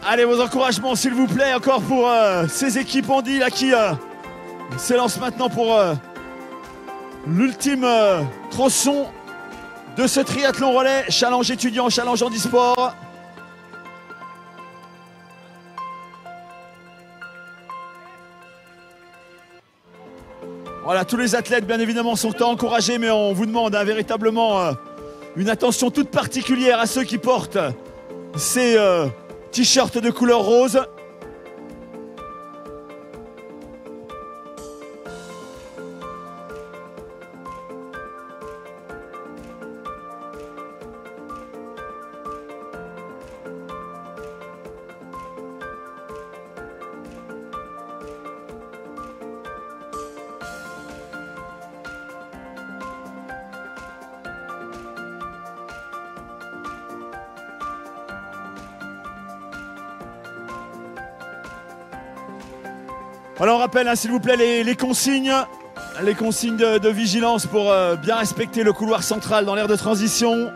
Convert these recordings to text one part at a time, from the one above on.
Allez, vos encouragements s'il vous plaît, encore pour ces équipes Andy là qui s'élancent maintenant pour l'ultime tronçon de ce triathlon relais, challenge étudiant, challenge handisport. Voilà, tous les athlètes bien évidemment sont encouragés, mais on vous demande véritablement une attention toute particulière à ceux qui portent ces t-shirts de couleur rose. Alors on rappelle s'il vous plaît les consignes de vigilance pour bien respecter le couloir central dans l'aire de transition.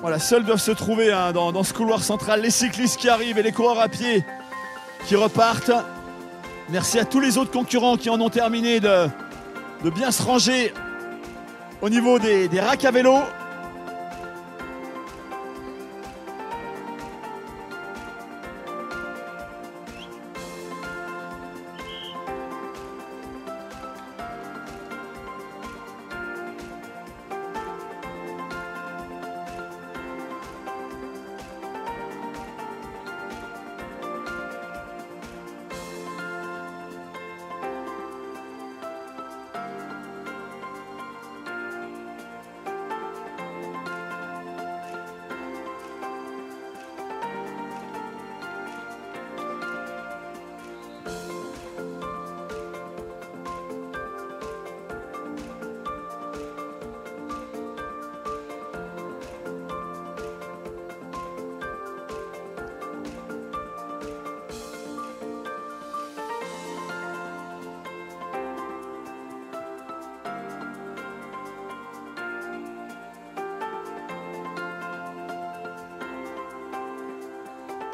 Voilà, seuls doivent se trouver dans ce couloir central les cyclistes qui arrivent et les coureurs à pied qui repartent. Merci à tous les autres concurrents qui en ont terminé de bien se ranger au niveau des racks à vélo.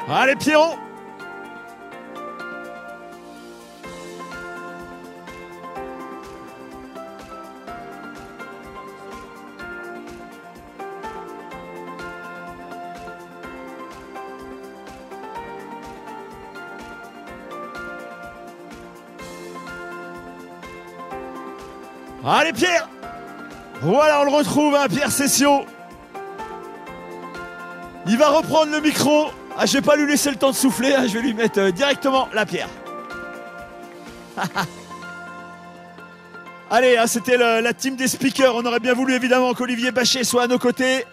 Allez Pierrot! Allez Pierre! Voilà, on le retrouve, Pierre Cessio. Il va reprendre le micro. Je vais pas lui laisser le temps de souffler, je vais lui mettre directement la pierre. Allez, c'était la team des speakers. On aurait bien voulu évidemment qu'Olivier Bachet soit à nos côtés.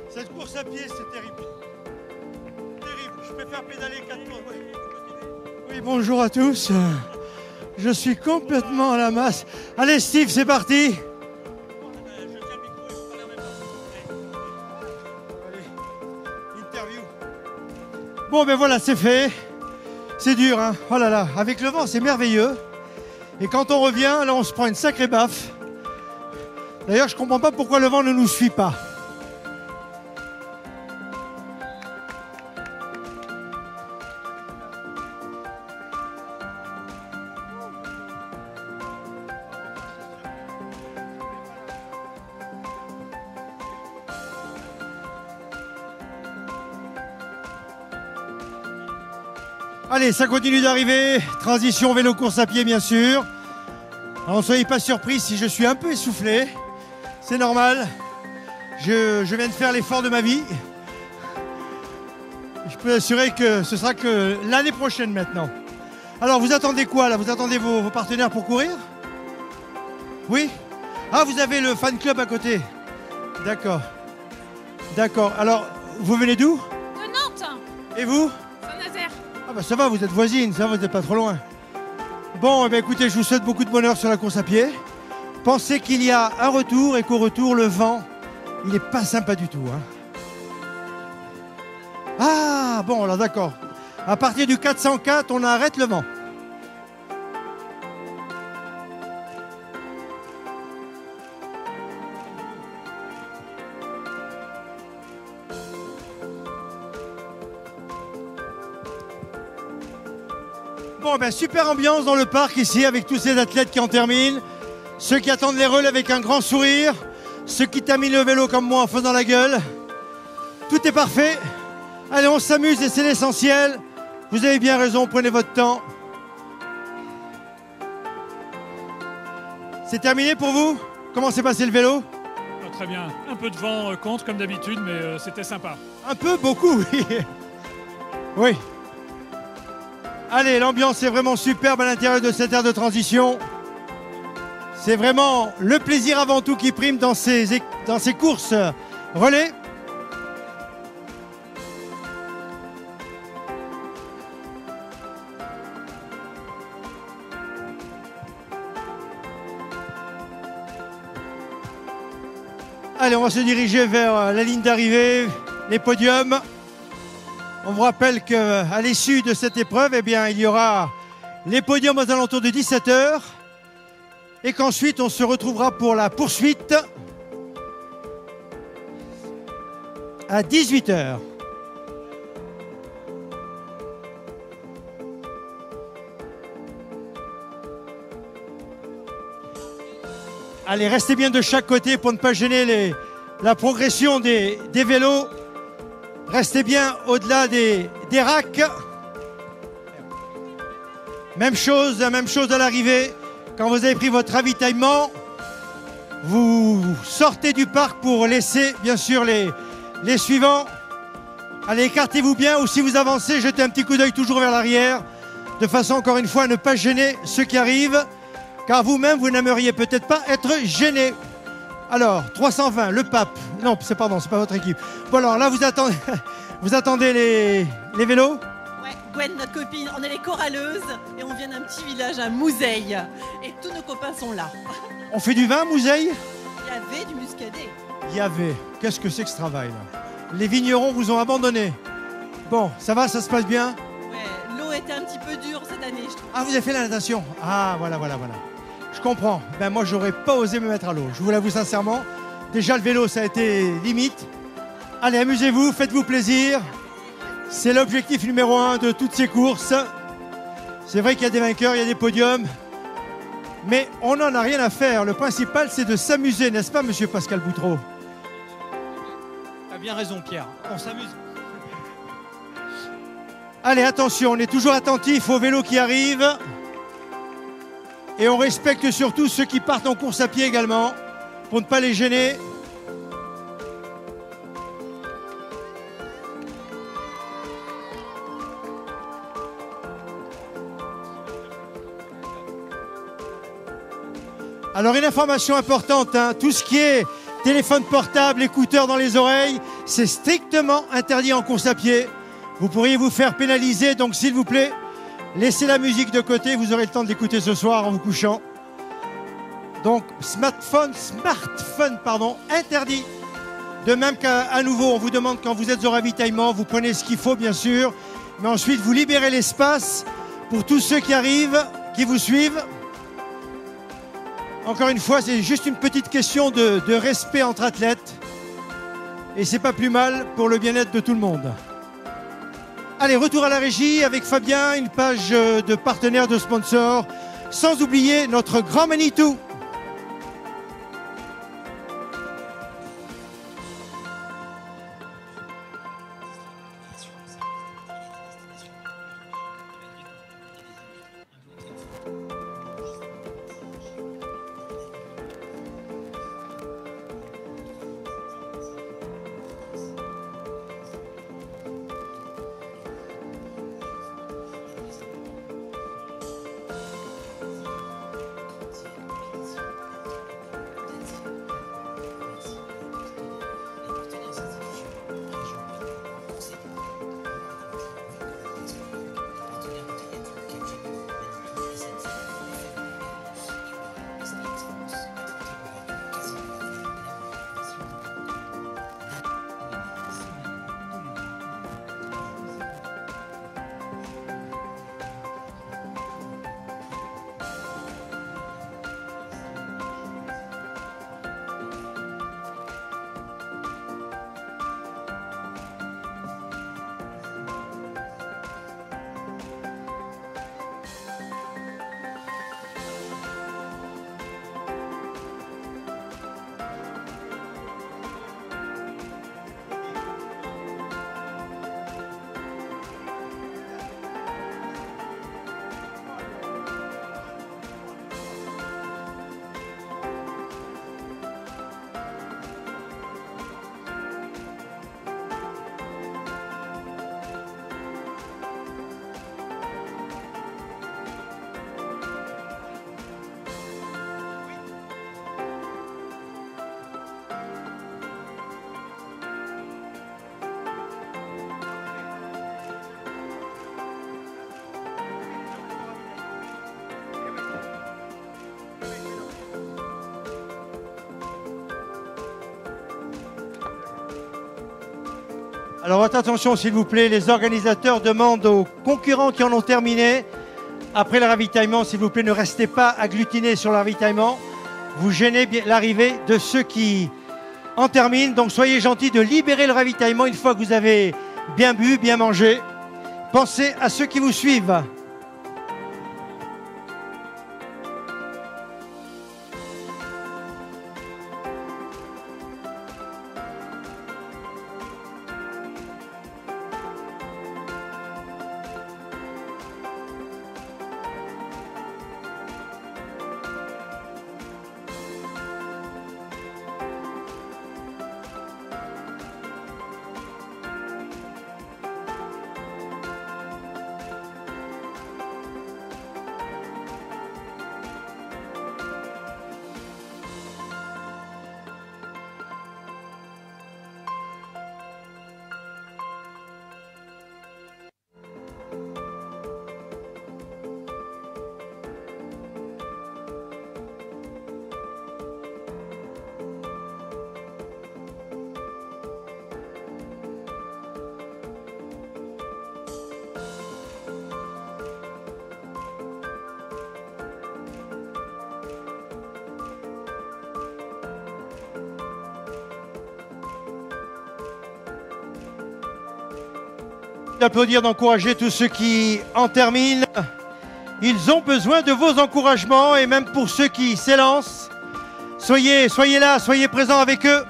Cette course à pied, c'est terrible. Terrible, je préfère pédaler 4 fois. Oui, bonjour à tous. Je suis complètement à la masse. Allez Steve, c'est parti. Bon ben voilà, c'est fait. C'est dur, hein. Oh là là, avec le vent, c'est merveilleux. Et quand on revient, là, on se prend une sacrée baffe. D'ailleurs, je comprends pas pourquoi le vent ne nous suit pas. Allez, ça continue d'arriver. Transition vélo course à pied, bien sûr. Alors, ne soyez pas surpris si je suis un peu essoufflé. C'est normal. Je viens de faire l'effort de ma vie. Je peux assurer que ce sera que l'année prochaine maintenant. Alors, vous attendez quoi là? Vous attendez vos partenaires pour courir? Oui? Ah, vous avez le fan club à côté. D'accord. D'accord. Alors, vous venez d'où? De Nantes. Et vous? Saint-Nazaire. Ah bah ça va, vous êtes voisine, ça va, vous n'êtes pas trop loin. Bon, eh bien, écoutez, je vous souhaite beaucoup de bonheur sur la course à pied. Pensez qu'il y a un retour et qu'au retour, le vent, il n'est pas sympa du tout. Hein. Ah, bon, alors d'accord. À partir du 404, on arrête le vent. Bon, ben super ambiance dans le parc ici avec tous ces athlètes qui en terminent. Ceux qui attendent les relais avec un grand sourire. Ceux qui terminent le vélo comme moi en faisant la gueule. Tout est parfait. Allez, on s'amuse et c'est l'essentiel. Vous avez bien raison, prenez votre temps. C'est terminé pour vous? Comment s'est passé le vélo? Très bien. Un peu de vent contre comme d'habitude, mais c'était sympa. Un peu, beaucoup, oui. Oui. Allez, l'ambiance est vraiment superbe à l'intérieur de cette aire de transition. C'est vraiment le plaisir avant tout qui prime dans ces courses relais. Allez, on va se diriger vers la ligne d'arrivée, les podiums. On vous rappelle qu'à l'issue de cette épreuve, eh bien, il y aura les podiums aux alentours de 17 h et qu'ensuite on se retrouvera pour la poursuite à 18 h. Allez, restez bien de chaque côté pour ne pas gêner la progression des vélos. Restez bien au-delà des racks. Même chose à l'arrivée. Quand vous avez pris votre ravitaillement, vous sortez du parc pour laisser bien sûr les suivants. Allez, écartez-vous bien ou si vous avancez, jetez un petit coup d'œil toujours vers l'arrière, de façon encore une fois à ne pas gêner ceux qui arrivent, car vous-même, vous n'aimeriez peut-être pas être gêné. Alors, 320, le pape. Non, c'est pas votre équipe. Bon alors là, vous attendez les vélos? Ouais, Gwen, notre copine, on est les choraleuses et on vient d'un petit village à Mouzeil. Et tous nos copains sont là. On fait du vin, Mouzeil? Il y avait du muscadet. Il y avait. Qu'est-ce que c'est que ce travail là? Les vignerons vous ont abandonné. Bon, ça va, ça se passe bien? Ouais, l'eau était un petit peu dure cette année, je trouve. Ah, vous avez fait la natation? Ah, voilà. Je comprends. Ben moi, j'aurais pas osé me mettre à l'eau. Je vous l'avoue sincèrement. Déjà, le vélo, ça a été limite. Allez, amusez-vous, faites-vous plaisir. C'est l'objectif numéro 1 de toutes ces courses. C'est vrai qu'il y a des vainqueurs, il y a des podiums. Mais on n'en a rien à faire. Le principal, c'est de s'amuser, n'est-ce pas, monsieur Pascal Boutreau? T'as bien raison, Pierre. On s'amuse. Allez, attention, on est toujours attentif aux vélos qui arrivent. Et on respecte surtout ceux qui partent en course à pied également, pour ne pas les gêner. Alors une information importante, hein, tout ce qui est téléphone portable, écouteurs dans les oreilles, c'est strictement interdit en course à pied. Vous pourriez vous faire pénaliser, donc s'il vous plaît, laissez la musique de côté, vous aurez le temps de l'écouter ce soir en vous couchant. Donc smartphone, interdit. De même qu'à nouveau, on vous demande quand vous êtes au ravitaillement, vous prenez ce qu'il faut bien sûr, mais ensuite vous libérez l'espace pour tous ceux qui arrivent, qui vous suivent. Encore une fois, c'est juste une petite question de respect entre athlètes. Et c'est pas plus mal pour le bien-être de tout le monde. Allez, retour à la régie avec Fabien, une page de partenaires, de sponsors, sans oublier notre grand Manitou. Alors votre attention s'il vous plaît, les organisateurs demandent aux concurrents qui en ont terminé, après le ravitaillement, s'il vous plaît, ne restez pas agglutinés sur le ravitaillement. Vous gênez l'arrivée de ceux qui en terminent. Donc soyez gentils de libérer le ravitaillement une fois que vous avez bien bu, bien mangé. Pensez à ceux qui vous suivent. D'applaudir, d'encourager tous ceux qui en terminent. Ils ont besoin de vos encouragements et même pour ceux qui s'élancent, soyez là, soyez présents avec eux.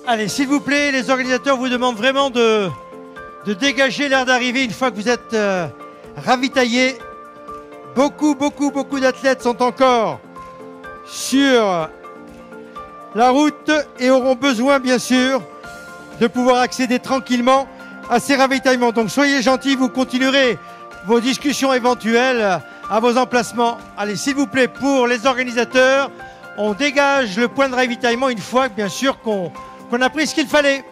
Allez, s'il vous plaît, les organisateurs vous demandent vraiment de dégager l'air d'arrivée une fois que vous êtes ravitaillés. Beaucoup d'athlètes sont encore sur la route et auront besoin, bien sûr, de pouvoir accéder tranquillement à ces ravitaillements. Donc soyez gentils, vous continuerez vos discussions éventuelles à vos emplacements. Allez, s'il vous plaît, pour les organisateurs, on dégage le point de ravitaillement une fois, bien sûr, qu'on a pris ce qu'il fallait.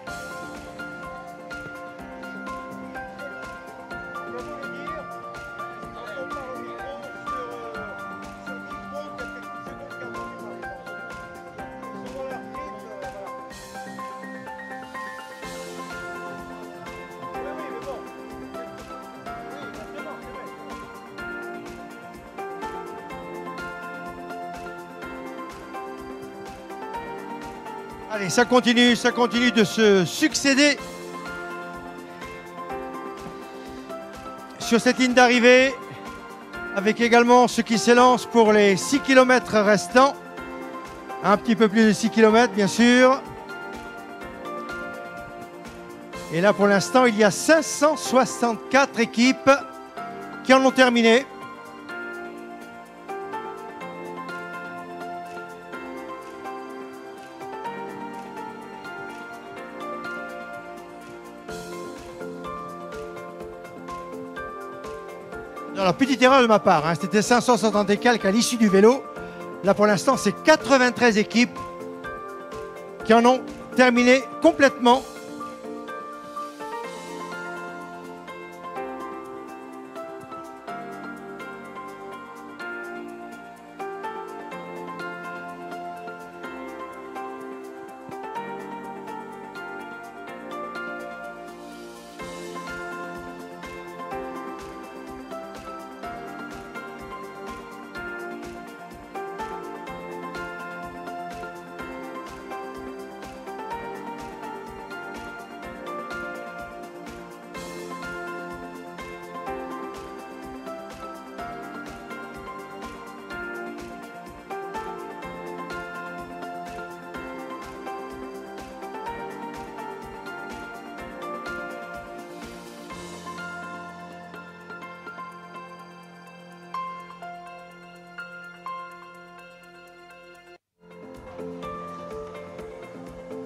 Allez, ça continue de se succéder sur cette ligne d'arrivée, avec également ceux qui s'élancent pour les 6 km restants. Un petit peu plus de 6 km, bien sûr. Et là, pour l'instant, il y a 564 équipes qui en ont terminé. Alors, petite erreur de ma part, hein, c'était 560 et quelques à l'issue du vélo. Là, pour l'instant, c'est 93 équipes qui en ont terminé complètement.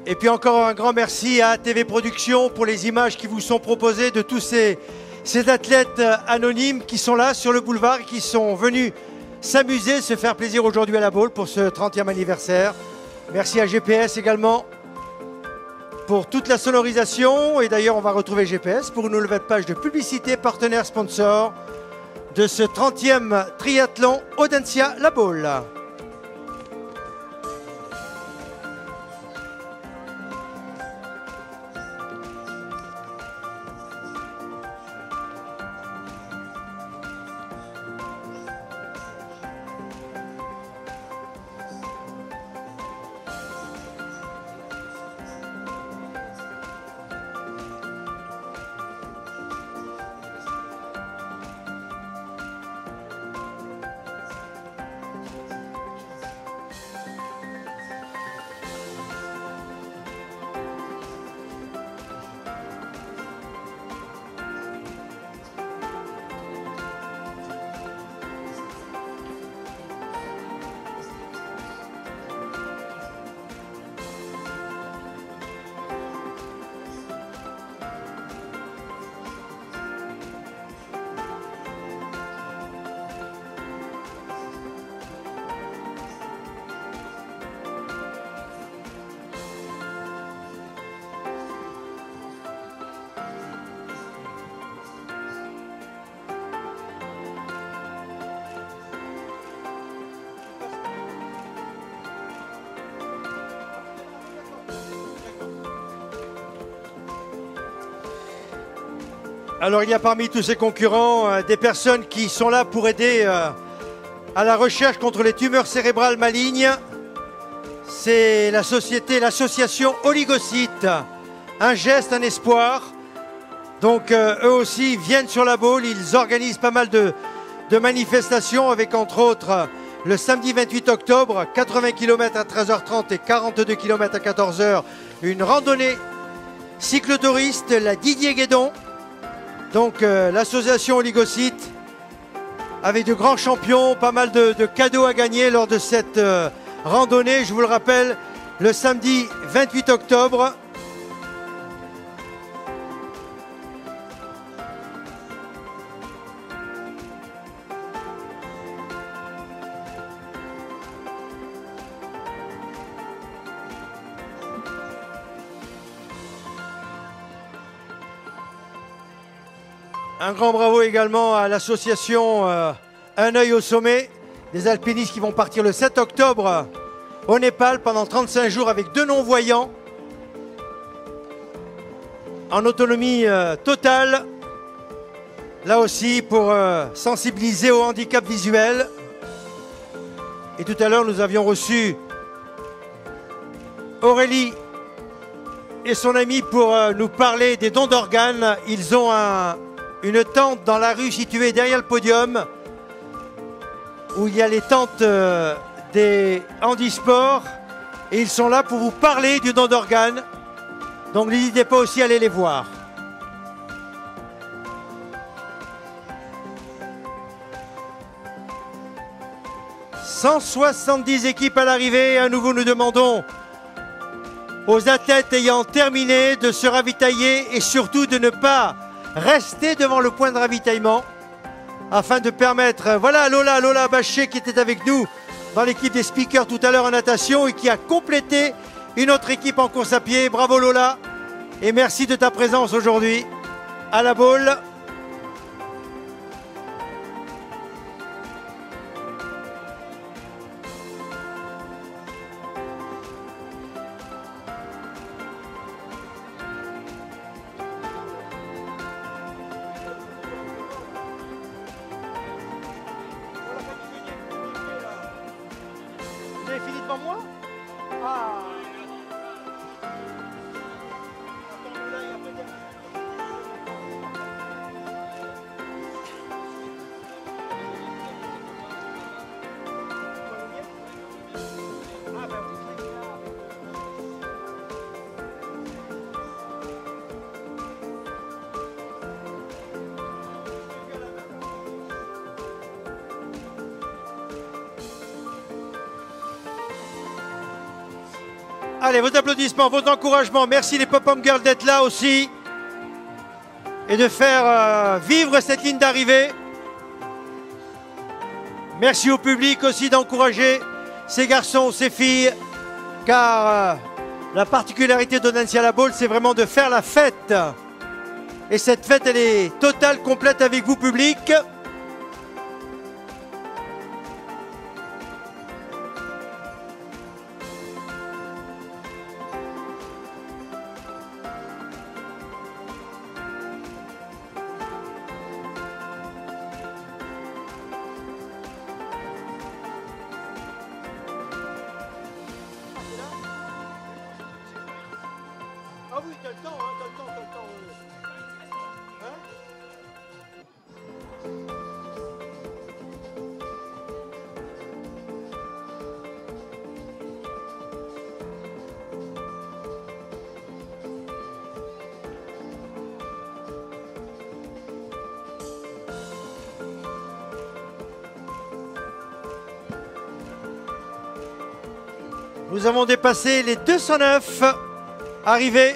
Et puis encore un grand merci à TV Productions pour les images qui vous sont proposées de tous ces athlètes anonymes qui sont là sur le boulevard, qui sont venus s'amuser, se faire plaisir aujourd'hui à la Baule pour ce 30e anniversaire. Merci à GPS également pour toute la sonorisation. Et d'ailleurs, on va retrouver GPS pour une nouvelle page de publicité, partenaire sponsor de ce 30e triathlon Audencia-La Baule. Alors il y a parmi tous ces concurrents des personnes qui sont là pour aider à la recherche contre les tumeurs cérébrales malignes. C'est l'association Oligocytes, un geste, un espoir. Donc eux aussi viennent sur la Baule, ils organisent pas mal de manifestations avec entre autres le samedi 28 octobre, 80 km à 13h30 et 42 km à 14h, une randonnée cyclotouriste, la Didier Guédon. Donc l'association Oligocytes avec de grands champions, pas mal de cadeaux à gagner lors de cette randonnée, je vous le rappelle, le samedi 28 octobre. Un grand bravo également à l'association Un œil au sommet, des alpinistes qui vont partir le 7 octobre au Népal pendant 35 jours avec 2 non-voyants en autonomie totale, là aussi pour sensibiliser au handicap visuel. Et tout à l'heure, nous avions reçu Aurélie et son ami pour nous parler des dons d'organes. Ils ont une tente dans la rue située derrière le podium où il y a les tentes des handisports et ils sont là pour vous parler du don d'organes. Donc n'hésitez pas aussi à aller les voir. « 170 équipes à l'arrivée. À nouveau, nous demandons aux athlètes ayant terminé de se ravitailler et surtout de ne pas rester devant le point de ravitaillement afin de permettre, voilà Lola Bachet qui était avec nous dans l'équipe des speakers tout à l'heure en natation et qui a complété une autre équipe en course à pied. Bravo Lola et merci de ta présence aujourd'hui à la boule. Vous avez fini devant moi? Ah. Allez, vos applaudissements, vos encouragements. Merci les Pop-Up Girls d'être là aussi et de faire vivre cette ligne d'arrivée. Merci au public aussi d'encourager ces garçons, ces filles, car la particularité de Nancy à la Baule, c'est vraiment de faire la fête. Et cette fête, elle est totale, complète avec vous, public. Ah oui, t'as le temps, hein, t'as le temps. Nous avons dépassé les 209 arrivés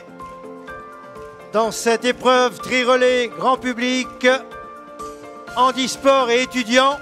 dans cette épreuve tri-relais grand public, handisport et étudiants.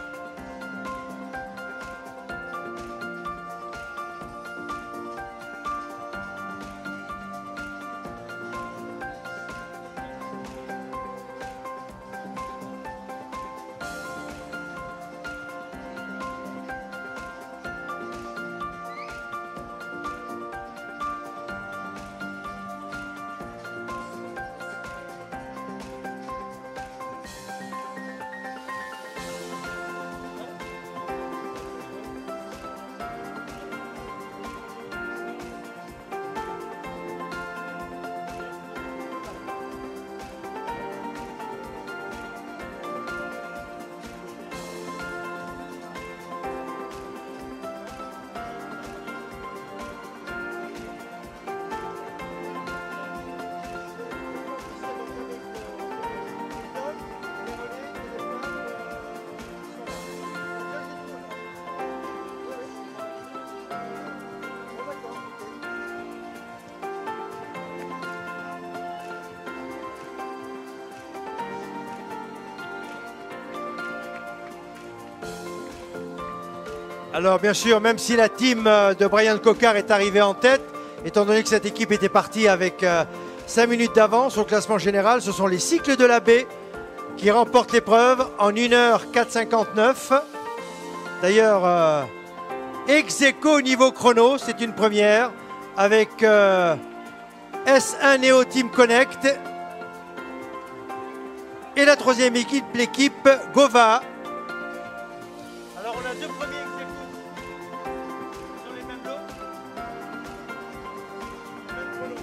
Alors bien sûr, même si la team de Brian Coquart est arrivée en tête, étant donné que cette équipe était partie avec 5 minutes d'avance au classement général, ce sont les cycles de la baie qui remportent l'épreuve en 1h4,59. D'ailleurs, ex aequo au niveau chrono, c'est une première, avec S1 Neo Team Connect et la troisième équipe, l'équipe Gova. Alors on a deux premiers ex aequo sur les mêmes lots. Même chrono.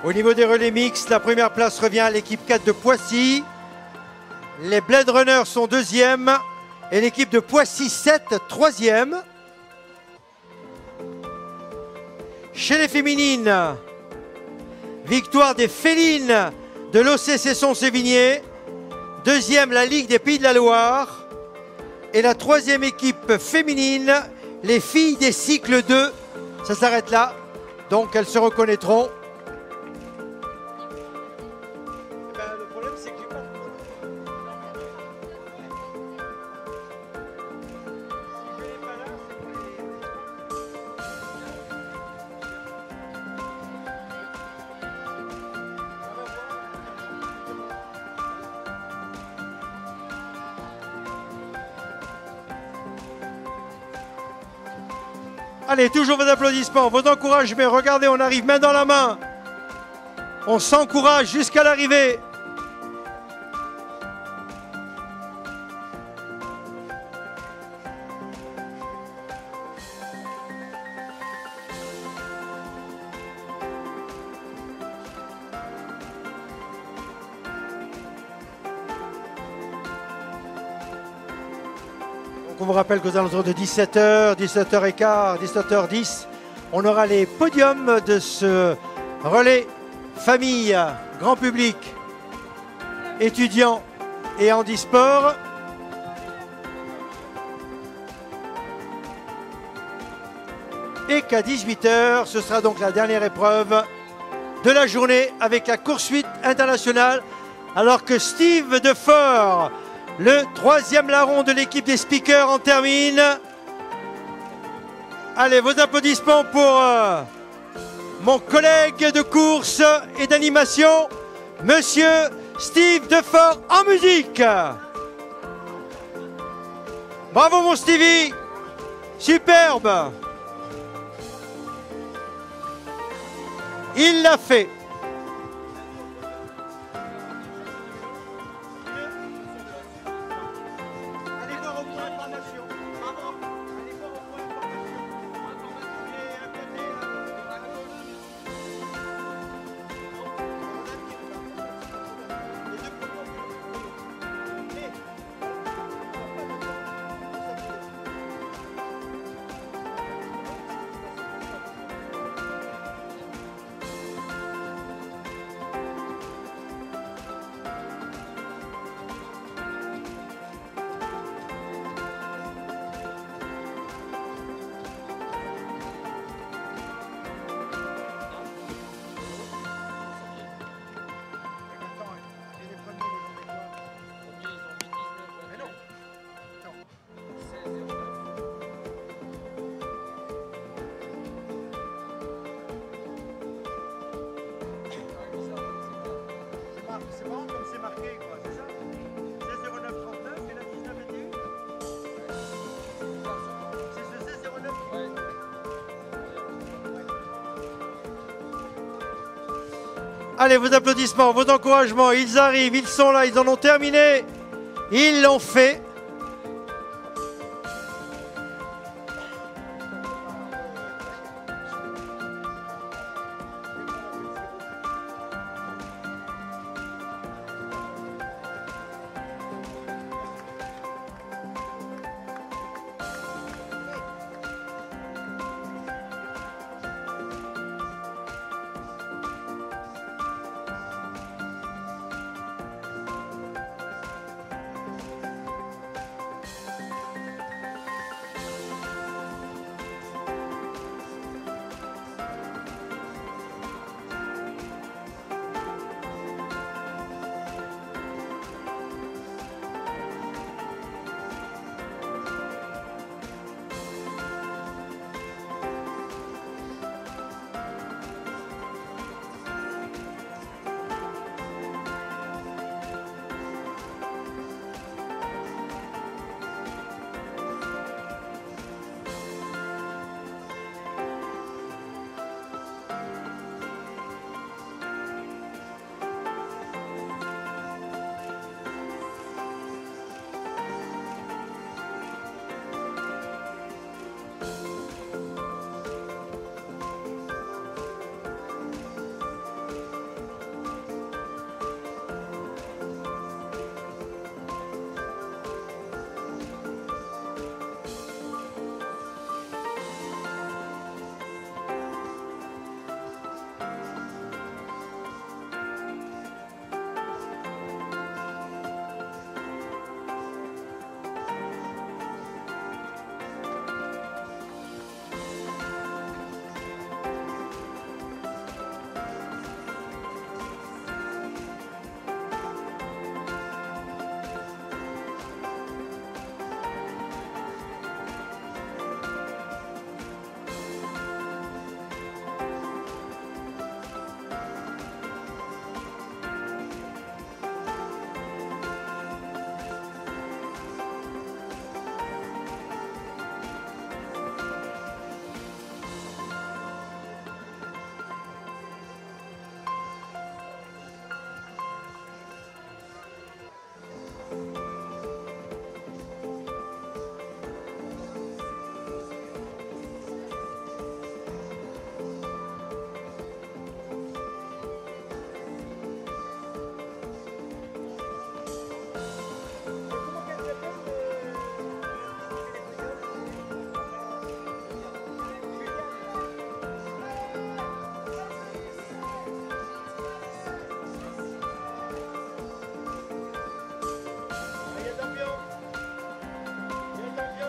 Au niveau des relais mixtes, la première place revient à l'équipe 4 de Poissy. Les Blade Runners sont deuxième et l'équipe de Poissy 7 troisième. Chez les féminines, victoire des Félines de l'OC Cesson-Sévigné. Deuxième, la Ligue des Pays de la Loire. Et la troisième équipe féminine, les filles des cycles 2. Ça s'arrête là, donc elles se reconnaîtront. Le problème, c'est que j'ai pas... Allez, toujours vos applaudissements, vos encouragements. Regardez, on arrive main dans la main. On s'encourage jusqu'à l'arrivée. On vous rappelle qu'aux alentours de 17h, 17h15, 17h10, on aura les podiums de ce relais famille, grand public, étudiants et handisport. Et qu'à 18h, ce sera donc la dernière épreuve de la journée avec la poursuite internationale, alors que Steve Defort, le troisième larron de l'équipe des speakers, en termine. Allez, vos applaudissements pour mon collègue de course et d'animation, Monsieur Steve Defort en musique. Bravo mon Stevie, superbe. Il l'a fait. C'est vraiment comme c'est marqué, quoi, c'est ça? 160939 et la 1921? C'est ce 1609? Allez, vos applaudissements, vos encouragements, ils arrivent, ils sont là, ils en ont terminé. Ils l'ont fait.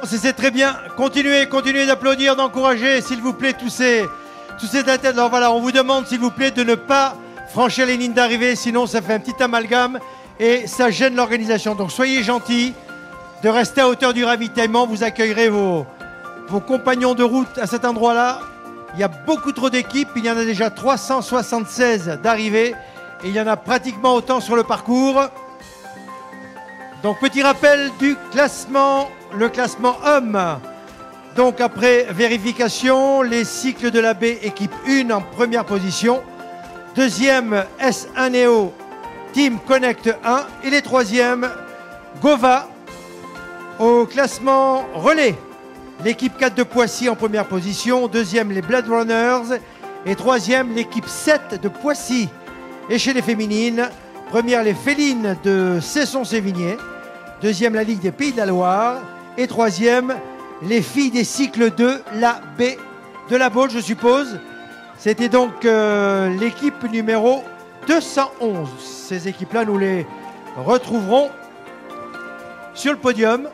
c'est très bien. Continuez d'applaudir, d'encourager, s'il vous plaît, tous ces athlètes. Alors voilà, on vous demande, s'il vous plaît, de ne pas franchir les lignes d'arrivée, sinon ça fait un petit amalgame et ça gêne l'organisation. Donc soyez gentils de rester à hauteur du ravitaillement. Vous accueillerez vos compagnons de route à cet endroit-là. Il y a beaucoup trop d'équipes. Il y en a déjà 376 d'arrivée et il y en a pratiquement autant sur le parcours. Donc petit rappel du classement, le classement homme. Donc après vérification, les cycles de la B, équipe 1 en première position. Deuxième, S1 Neo, Team Connect 1. Et les troisièmes, Gova. Au classement relais, l'équipe 4 de Poissy en première position. Deuxième, les Blade Runners. Et troisième, l'équipe 7 de Poissy. Et chez les féminines, première, les Félines de Cesson-Sévigné. Deuxième, la Ligue des Pays de la Loire. Et troisième, les filles des cycles 2, la B de la Baule, je suppose. C'était donc l'équipe numéro 211. Ces équipes-là, nous les retrouverons sur le podium.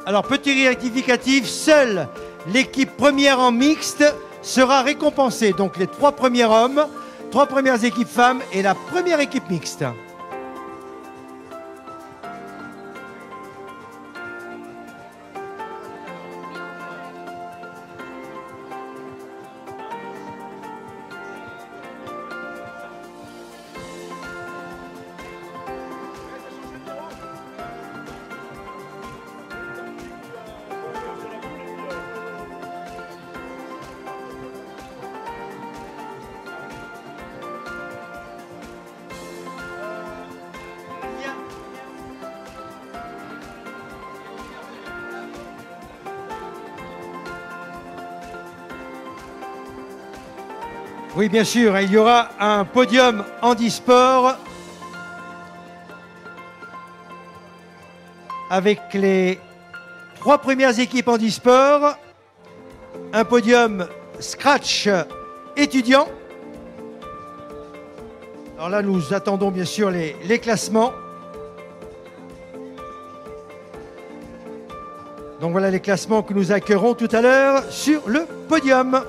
Alors, petit rectificatif, seule l'équipe première en mixte sera récompensée. Donc, les 3 premiers hommes, 3 premières équipes femmes et la première équipe mixte. Oui, bien sûr, il y aura un podium handisport avec les 3 premières équipes handisport, un podium scratch étudiant. Alors là, nous attendons bien sûr les classements. Donc voilà les classements que nous accueillerons tout à l'heure sur le podium.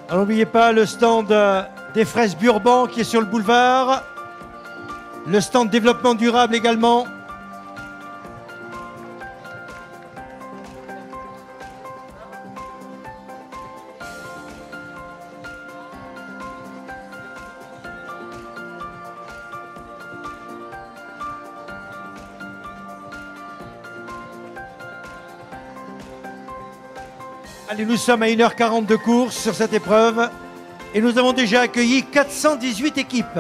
Alors n'oubliez pas le stand des fraises Burban qui est sur le boulevard. Le stand développement durable également. Allez, nous sommes à 1h40 de course sur cette épreuve et nous avons déjà accueilli 418 équipes.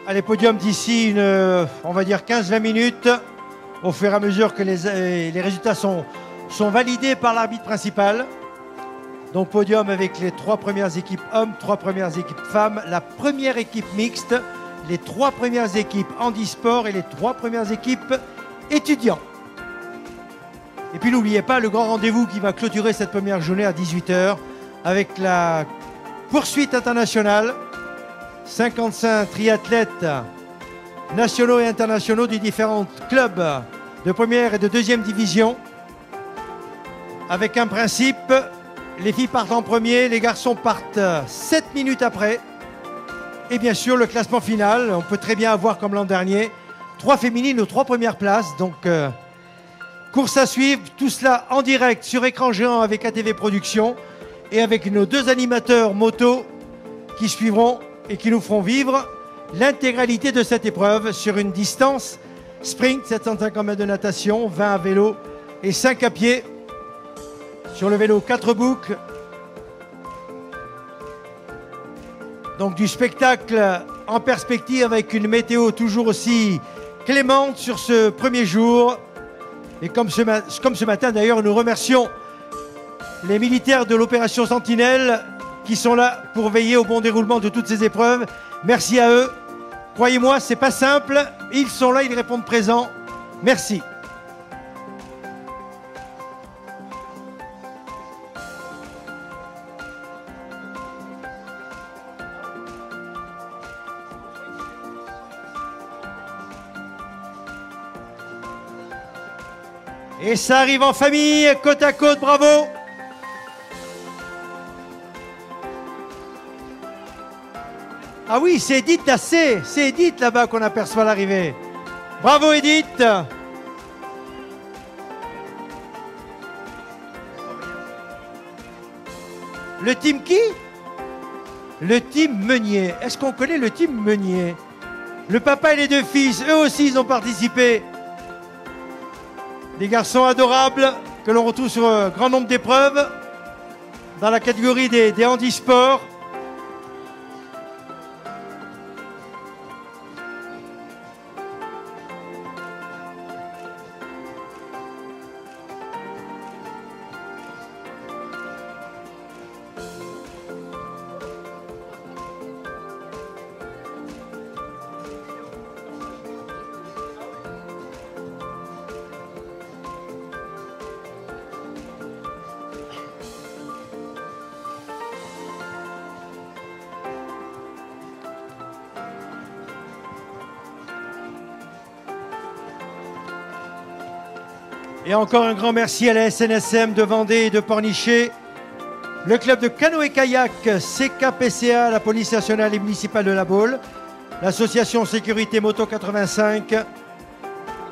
Allez, podium d'ici on va dire 15-20 minutes, au fur et à mesure que les résultats sont validés par l'arbitre principal. Donc podium avec les 3 premières équipes hommes, 3 premières équipes femmes, la première équipe mixte, les 3 premières équipes handisport et les 3 premières équipes étudiants. Et puis n'oubliez pas le grand rendez-vous qui va clôturer cette première journée à 18 h avec la poursuite internationale. 55 triathlètes nationaux et internationaux des différents clubs de première et de deuxième division. Avec un principe, les filles partent en premier, les garçons partent 7 minutes après. Et bien sûr, le classement final, on peut très bien avoir comme l'an dernier, 3 féminines aux 3 premières places. Donc, course à suivre, tout cela en direct sur écran géant avec ATV Productions et avec nos 2 animateurs moto qui suivront et qui nous feront vivre l'intégralité de cette épreuve sur une distance sprint, 750 mètres de natation, 20 à vélo et 5 à pied. Sur le vélo, 4 boucles. Donc du spectacle en perspective avec une météo toujours aussi clémente sur ce premier jour. Et comme ce matin d'ailleurs, nous remercions les militaires de l'opération Sentinelle qui sont là pour veiller au bon déroulement de toutes ces épreuves. Merci à eux. Croyez-moi, c'est pas simple. Ils sont là, ils répondent présents. Merci. Et ça arrive en famille, côte à côte, bravo! Ah oui, c'est Edith Dassé, c'est Edith là-bas qu'on aperçoit l'arrivée. Bravo Edith! Le team qui? Le team Meunier. Est-ce qu'on connaît le team Meunier? Le papa et les 2 fils, eux aussi ils ont participé. Des garçons adorables que l'on retrouve sur un grand nombre d'épreuves dans la catégorie des handisports. Et encore un grand merci à la SNSM de Vendée et de Pornichet, le club de canoë-kayak CKPCA, la police nationale et municipale de La Baule, l'association Sécurité Moto 85,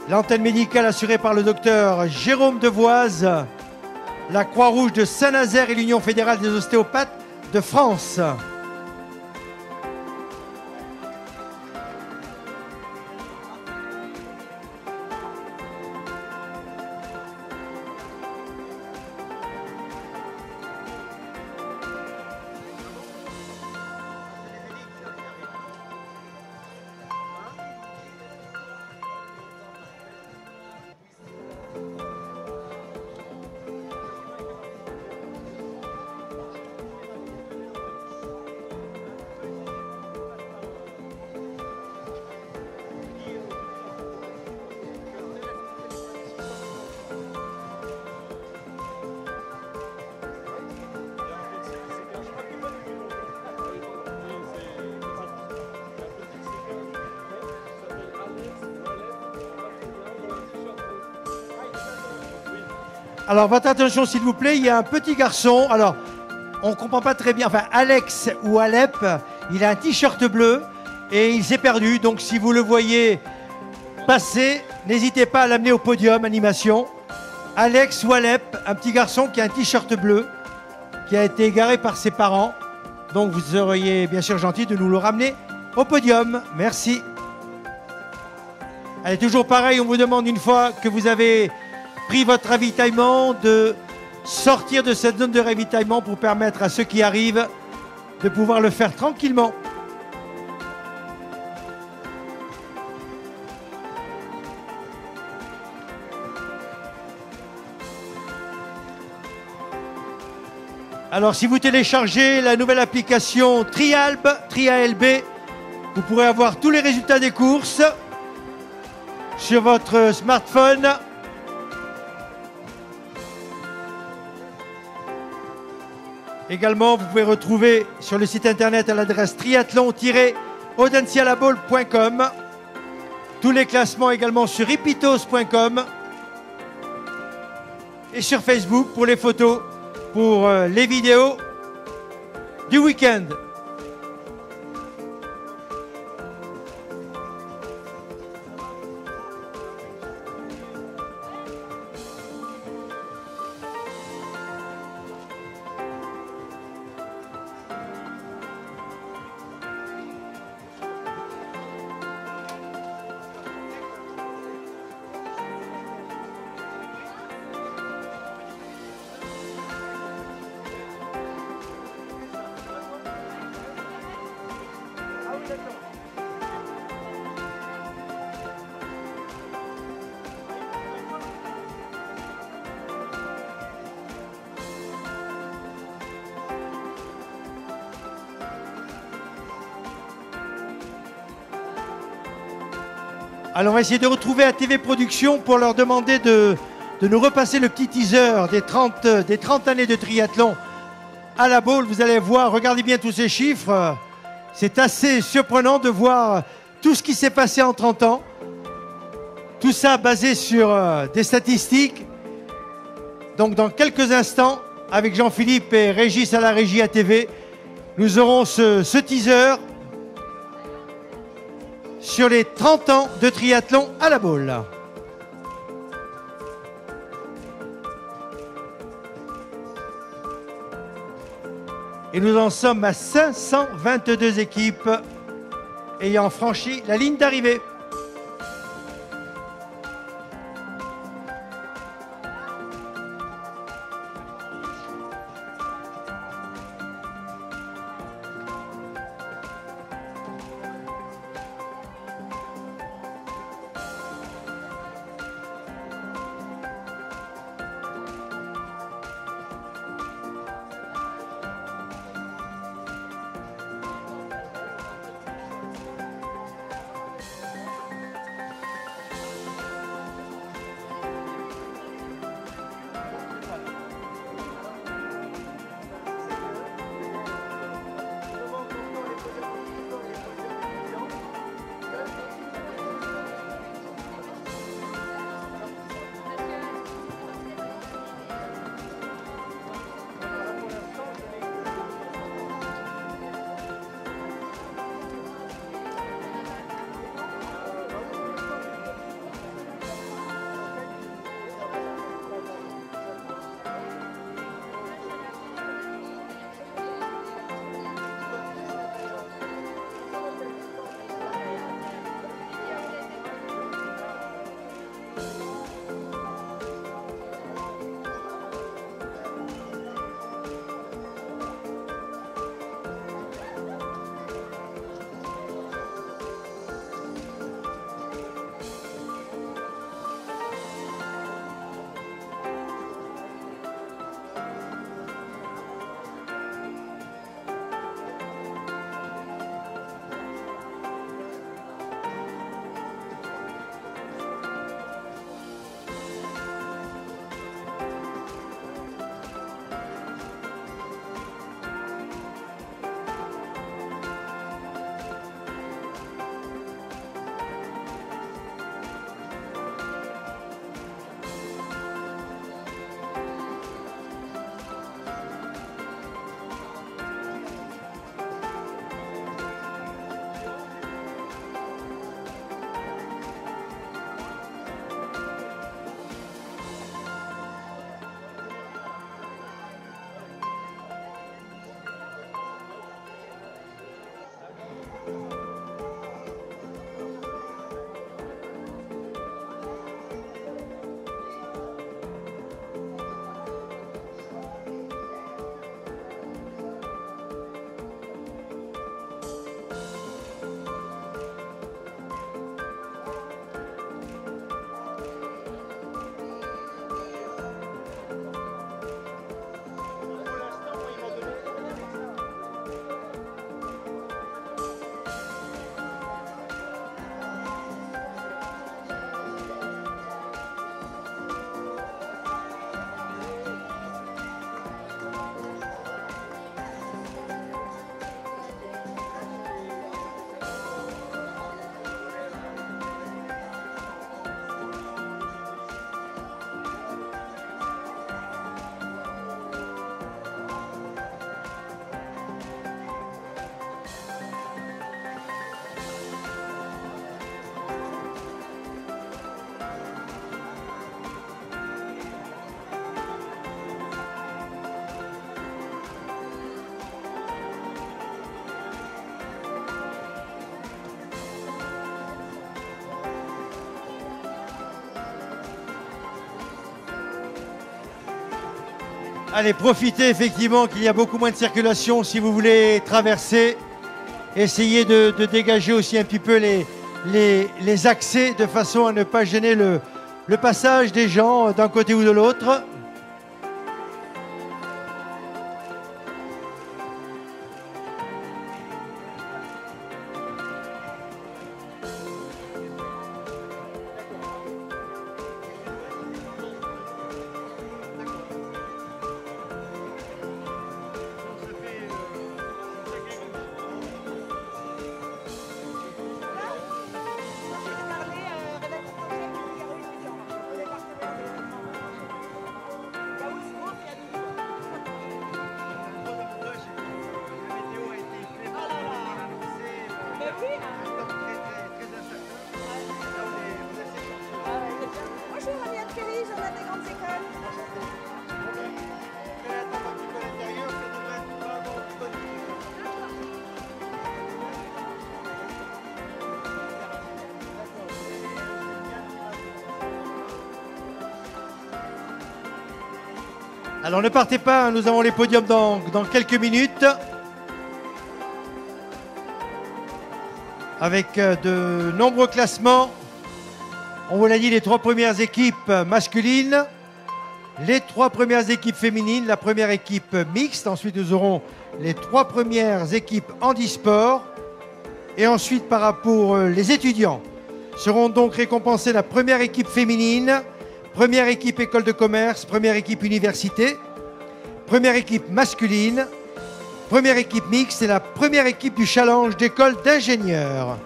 l'antenne médicale assurée par le docteur Jérôme Devoise, la Croix-Rouge de Saint-Nazaire et l'Union fédérale des ostéopathes de France. Alors, votre attention, s'il vous plaît, il y a un petit garçon. Alors, on ne comprend pas très bien. Enfin, Alex ou Alep, il a un t-shirt bleu et il s'est perdu. Donc, si vous le voyez passer, n'hésitez pas à l'amener au podium animation. Alex ou Alep, un petit garçon qui a un t-shirt bleu, qui a été égaré par ses parents. Donc, vous seriez bien sûr gentil de nous le ramener au podium. Merci. Allez, toujours pareil, on vous demande une fois que vous avez pris votre ravitaillement, de sortir de cette zone de ravitaillement pour permettre à ceux qui arrivent de pouvoir le faire tranquillement. Alors, si vous téléchargez la nouvelle application Trialb, Tri-ALB, vous pourrez avoir tous les résultats des courses sur votre smartphone. Également, vous pouvez retrouver sur le site internet à l'adresse triathlon-audencialaball.com Tous les classements également sur ipitos.com et sur Facebook pour les photos, pour les vidéos du week-end. Alors on va essayer de retrouver ATV Productions pour leur demander de nous repasser le petit teaser des 30 années de triathlon à la Baule. Vous allez voir, regardez bien tous ces chiffres. C'est assez surprenant de voir tout ce qui s'est passé en 30 ans. Tout ça basé sur des statistiques. Donc dans quelques instants, avec Jean-Philippe et Régis à la régie ATV, nous aurons ce teaser sur les 30 ans de triathlon à la Baule. Et nous en sommes à 522 équipes ayant franchi la ligne d'arrivée. Allez, profitez effectivement qu'il y a beaucoup moins de circulation si vous voulez traverser. Essayez de dégager aussi un petit peu les accès de façon à ne pas gêner le passage des gens d'un côté ou de l'autre. Bonjour, Ariane Kelly, journal des grandes écoles. Alors ne partez pas, nous avons les podiums dans quelques minutes. Avec de nombreux classements. On vous l'a dit, les 3 premières équipes masculines, les 3 premières équipes féminines, la première équipe mixte. Ensuite, nous aurons les 3 premières équipes handisport. Et ensuite, pour les étudiants, seront donc récompensés la première équipe féminine, première équipe école de commerce, première équipe université, première équipe masculine, première équipe mixte et la première équipe du challenge d'école d'ingénieurs.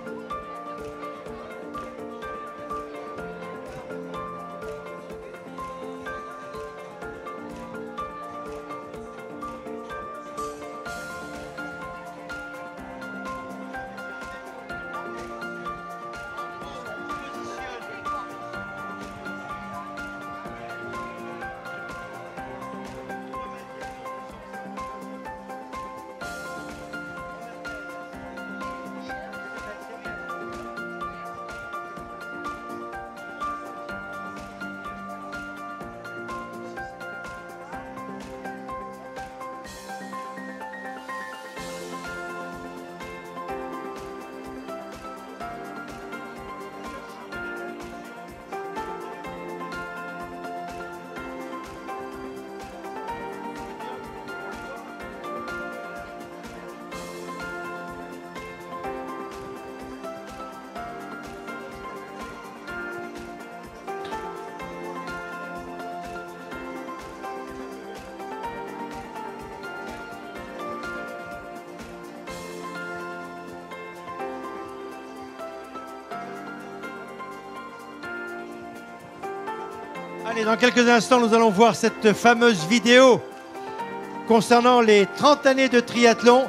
Allez, dans quelques instants, nous allons voir cette fameuse vidéo concernant les 30 années de triathlon.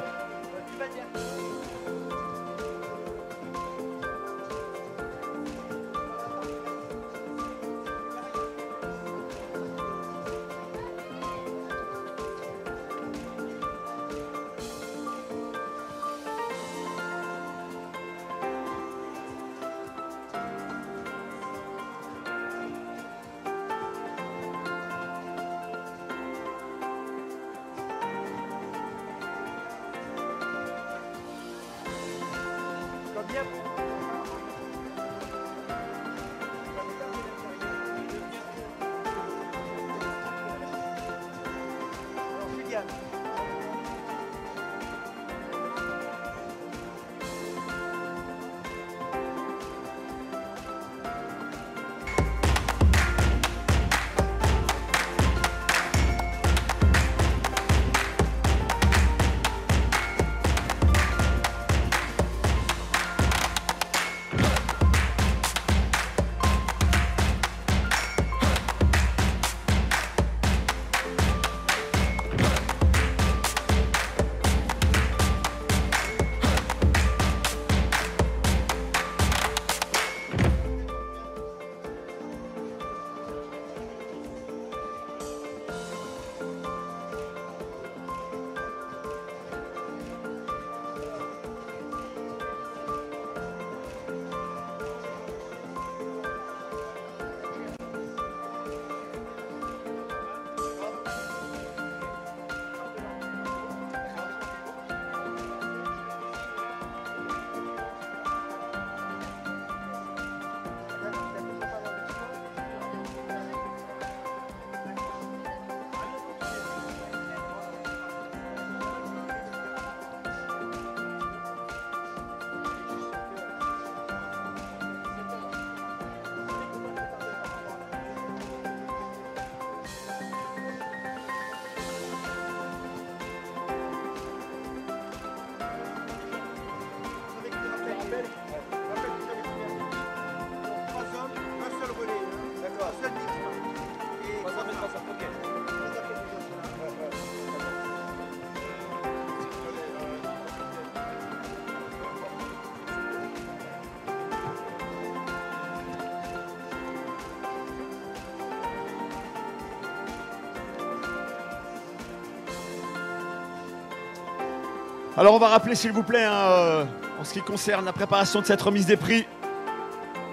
Alors on va rappeler s'il vous plaît, en ce qui concerne la préparation de cette remise des prix,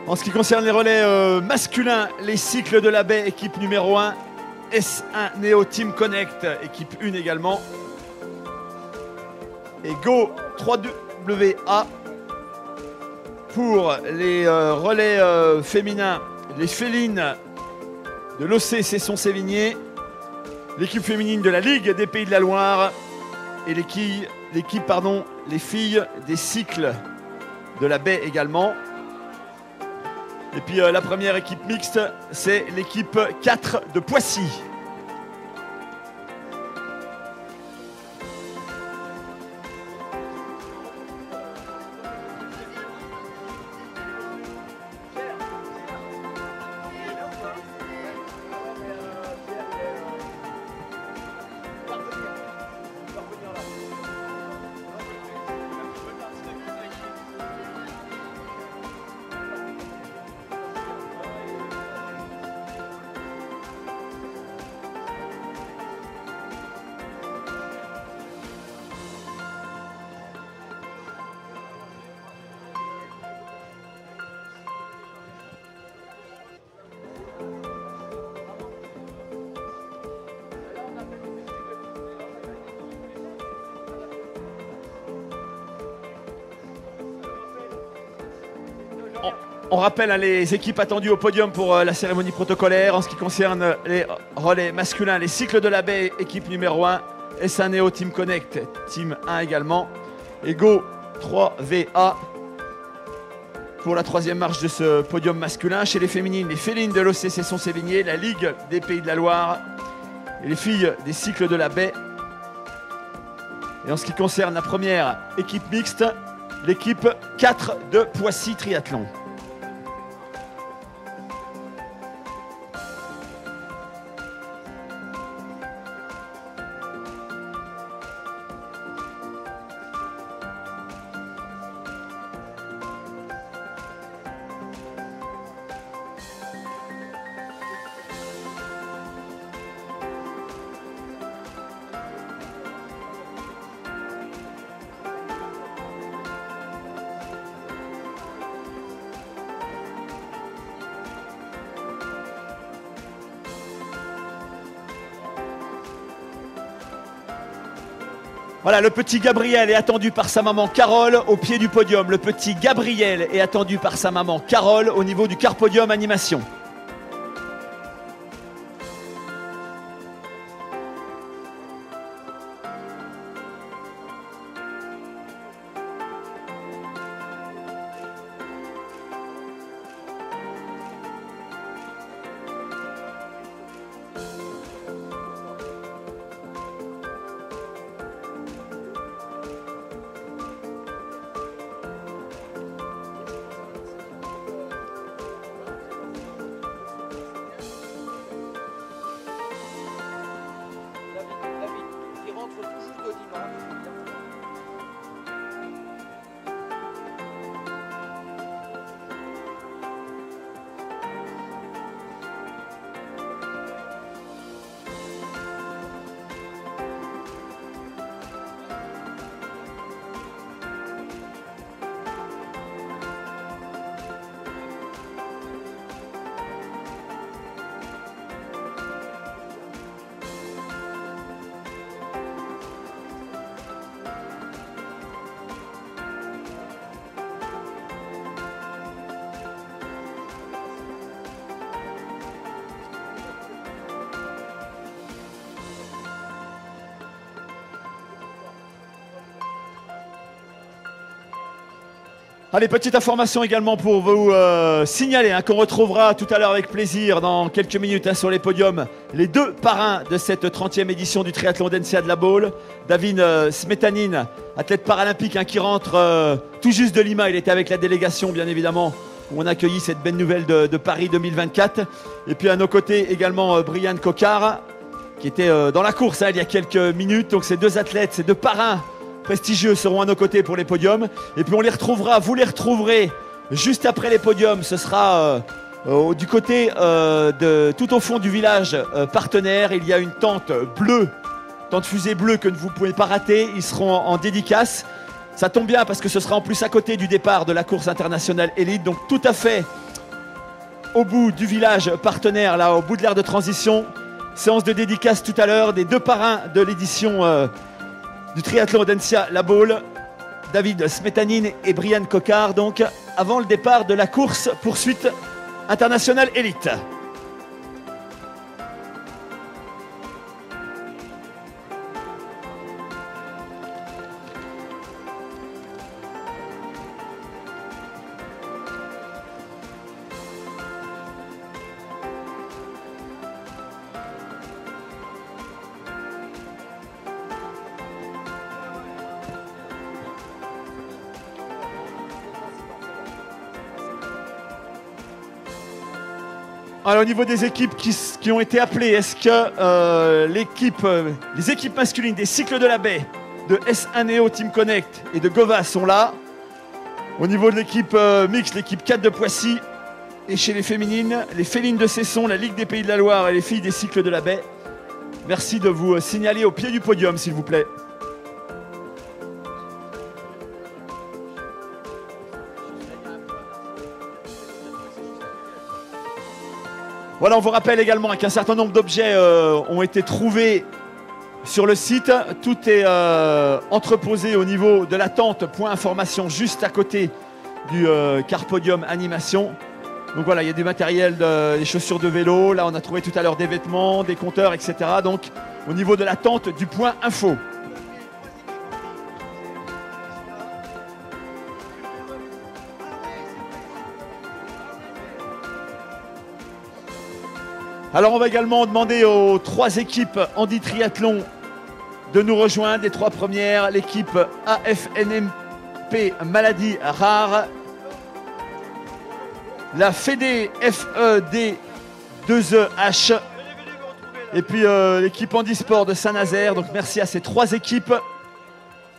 en ce qui concerne les relais masculins, les cycles de la baie, équipe numéro 1, S1 Neo Team Connect, équipe 1 également. Et Go 3WA pour les relais féminins, les félines de l'OC Cesson-Sévigné, l'équipe féminine de la Ligue des Pays de la Loire et les filles des cycles de la baie également. Et puis la première équipe mixte, c'est l'équipe 4 de Poissy. On rappelle les équipes attendues au podium pour la cérémonie protocolaire. En ce qui concerne les relais masculins, les cycles de la baie, équipe numéro 1, S1 Neo Team Connect, team 1 également. Et Go 3VA pour la troisième marche de ce podium masculin. Chez les féminines, les félines de l'OC Cesson-Sévigné, la Ligue des Pays de la Loire et les filles des cycles de la baie. Et en ce qui concerne la première équipe mixte, l'équipe 4 de Poissy Triathlon. Voilà, le petit Gabriel est attendu par sa maman Carole au pied du podium. Le petit Gabriel est attendu par sa maman Carole au niveau du car podium animation. Allez, petite information également pour vous signaler qu'on retrouvera tout à l'heure avec plaisir dans quelques minutes sur les podiums les deux parrains de cette 30e édition du triathlon d'NCA de la Baule. David Smetanine, athlète paralympique qui rentre tout juste de Lima. Il était avec la délégation bien évidemment où on a accueilli cette belle nouvelle de Paris 2024. Et puis à nos côtés également Brian Cocard qui était dans la course il y a quelques minutes. Donc ces deux athlètes, ces deux parrains prestigieux seront à nos côtés pour les podiums. Et puis on les retrouvera, vous les retrouverez juste après les podiums. Ce sera du côté tout au fond du village partenaire. Il y a une tente bleue tant de fusées bleues que vous ne pouvez pas rater. Ils seront en dédicace. Ça tombe bien parce que ce sera en plus à côté du départ de la course internationale élite. Donc tout à fait au bout du village partenaire, là au bout de l'aire de transition. Séance de dédicace tout à l'heure des deux parrains de l'édition du triathlon Audencia La Baule, David Smetanine et Brian Coquard, donc avant le départ de la course poursuite internationale élite. Alors, au niveau des équipes qui ont été appelées, est-ce que les équipes masculines des cycles de la baie, de S1EO Team Connect et de Gova sont là? Au niveau de l'équipe mixte, l'équipe 4 de Poissy, et chez les féminines, les Félines de Cesson, la Ligue des Pays de la Loire et les filles des cycles de la baie. Merci de vous signaler au pied du podium, s'il vous plaît. Voilà, on vous rappelle également qu'un certain nombre d'objets ont été trouvés sur le site. Tout est entreposé au niveau de la tente, point information, juste à côté du car podium animation. Donc voilà, il y a du matériel, des chaussures de vélo. Là, on a trouvé tout à l'heure des vêtements, des compteurs, etc. Donc, au niveau de la tente du point info. Alors on va également demander aux 3 équipes Handi Triathlon de nous rejoindre. Les 3 premières, l'équipe AFNMP Maladies Rares, la Fédé FED 2EH et puis l'équipe Handisport de Saint-Nazaire. Donc merci à ces 3 équipes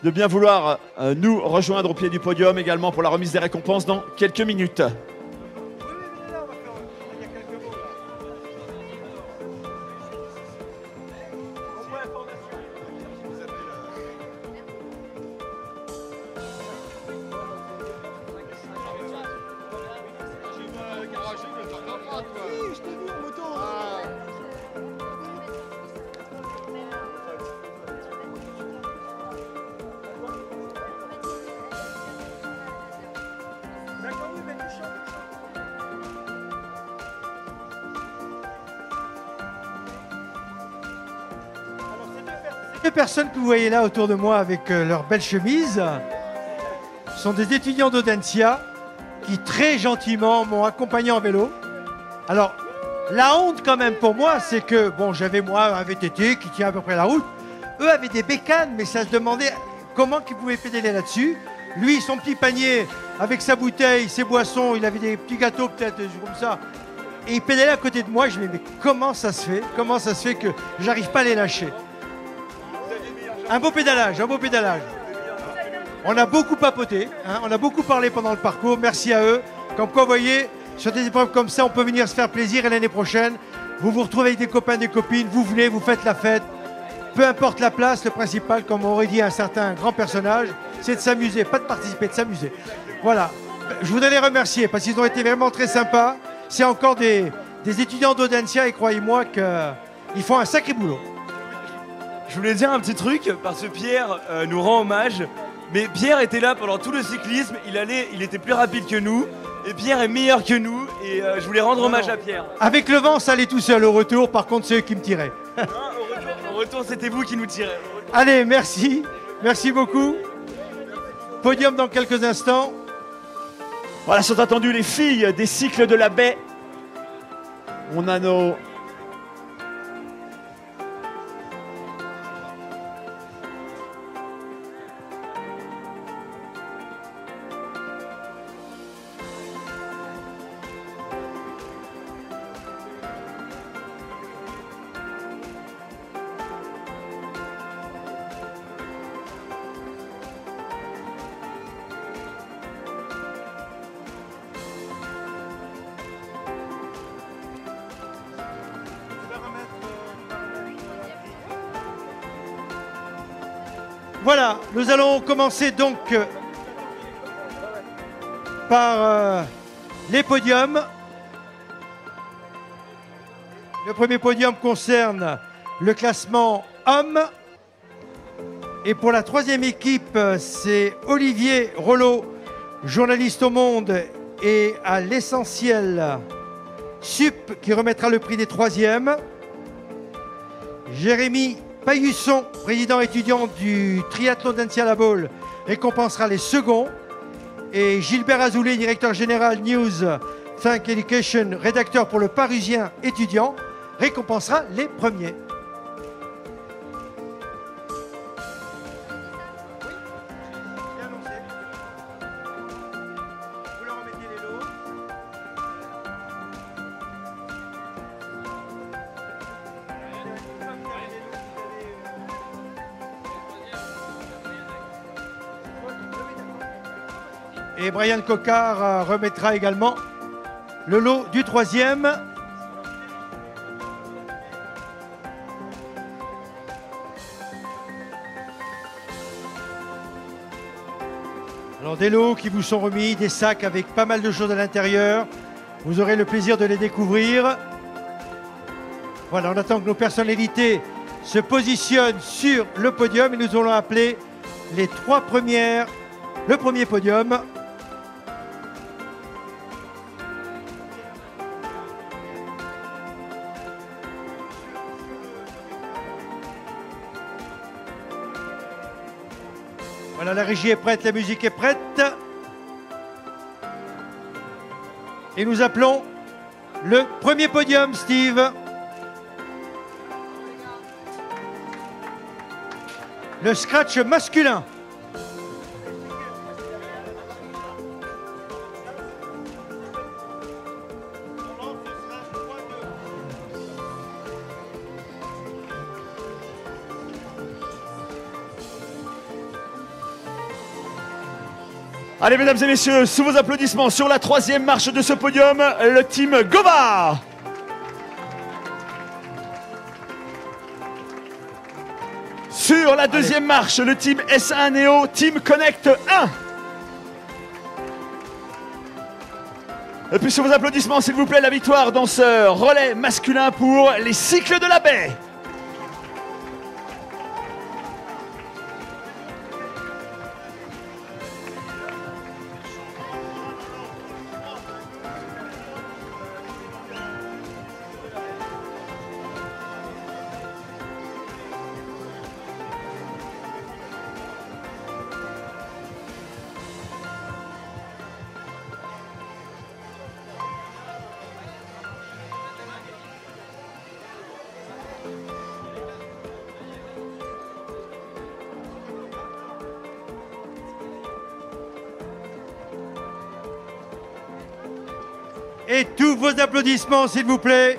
de bien vouloir nous rejoindre au pied du podium également pour la remise des récompenses dans quelques minutes. Les personnes que vous voyez là autour de moi avec leurs belles chemises sont des étudiants d'Audencia qui très gentiment m'ont accompagné en vélo. Alors, la honte quand même pour moi, c'est que, bon, j'avais moi un VTT qui tient à peu près la route. Eux avaient des bécanes, mais ça se demandait comment ils pouvaient pédaler là-dessus. Lui, son petit panier avec sa bouteille, ses boissons, il avait des petits gâteaux peut-être comme ça. Et il pédalait à côté de moi. Je me dis, mais comment ça se fait? Comment ça se fait que j'arrive pas à les lâcher? Un beau pédalage, un beau pédalage. On a beaucoup papoté, hein, on a beaucoup parlé pendant le parcours. Merci à eux. Comme quoi, vous voyez, sur des épreuves comme ça, on peut venir se faire plaisir. Et l'année prochaine, vous vous retrouvez avec des copains, des copines, vous venez, vous faites la fête. Peu importe la place, le principal, comme aurait dit un certain grand personnage, c'est de s'amuser, pas de participer, de s'amuser. Voilà. Je voudrais les remercier parce qu'ils ont été vraiment très sympas. C'est encore des étudiants d'Audencia et croyez-moi qu'ils font un sacré boulot. Je voulais dire un petit truc parce que Pierre nous rend hommage. Mais Pierre était là pendant tout le cyclisme. Il était plus rapide que nous. Et Pierre est meilleur que nous. Et je voulais rendre hommage à Pierre. Avec le vent, ça allait tout seul. Au retour, par contre, c'est eux qui me tiraient. Au retour, c'était vous qui nous tirez. Allez, merci. Merci beaucoup. Podium dans quelques instants. Voilà, sont attendues les filles des cycles de la baie. On a nos... Voilà, nous allons commencer donc par les podiums. Le premier podium concerne le classement hommes. Et pour la troisième équipe, c'est Olivier Rollo, journaliste au Monde et à l'Essentiel Sup, qui remettra le prix des troisièmes. Jérémy Payusson, président étudiant du triathlon d'Anciala Ball, récompensera les seconds. Et Gilbert Azoulay, directeur général News Think Education, rédacteur pour le Parisien étudiant, récompensera les premiers. Et Brian Cocard remettra également le lot du troisième. Alors des lots qui vous sont remis, des sacs avec pas mal de choses à l'intérieur. Vous aurez le plaisir de les découvrir. Voilà, on attend que nos personnalités se positionnent sur le podium et nous allons appeler les trois premières, le premier podium. Voilà, la régie est prête, la musique est prête. Et nous appelons le premier podium, Steve. Le scratch masculin. Allez, mesdames et messieurs, sous vos applaudissements, sur la troisième marche de ce podium, le team Gova. Sur la deuxième marche, le team S1 Neo, Team Connect 1. Et puis sur vos applaudissements, s'il vous plaît, la victoire dans ce relais masculin pour les cycles de la baie. Et tous vos applaudissements, s'il vous plaît,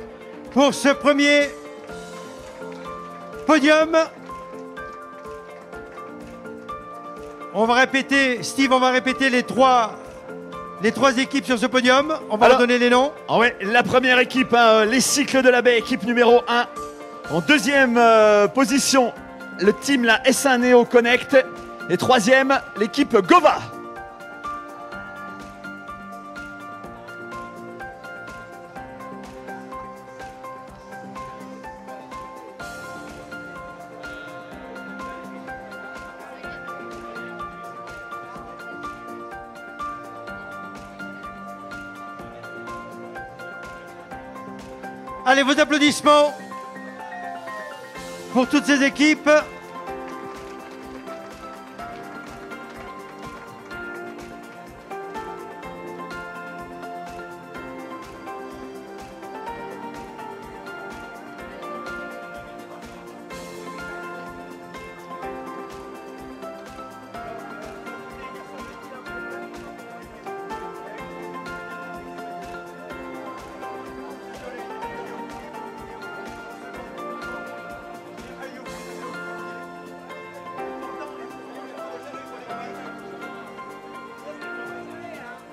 pour ce premier podium. On va répéter, Steve, on va répéter les trois équipes sur ce podium. On va leur donner les noms. Ah ouais, la première équipe, hein, les cycles de la baie, équipe numéro 1. En deuxième position, le team la S1 Neo Connect. Et troisième, l'équipe Gova. Allez, vos applaudissements pour toutes ces équipes.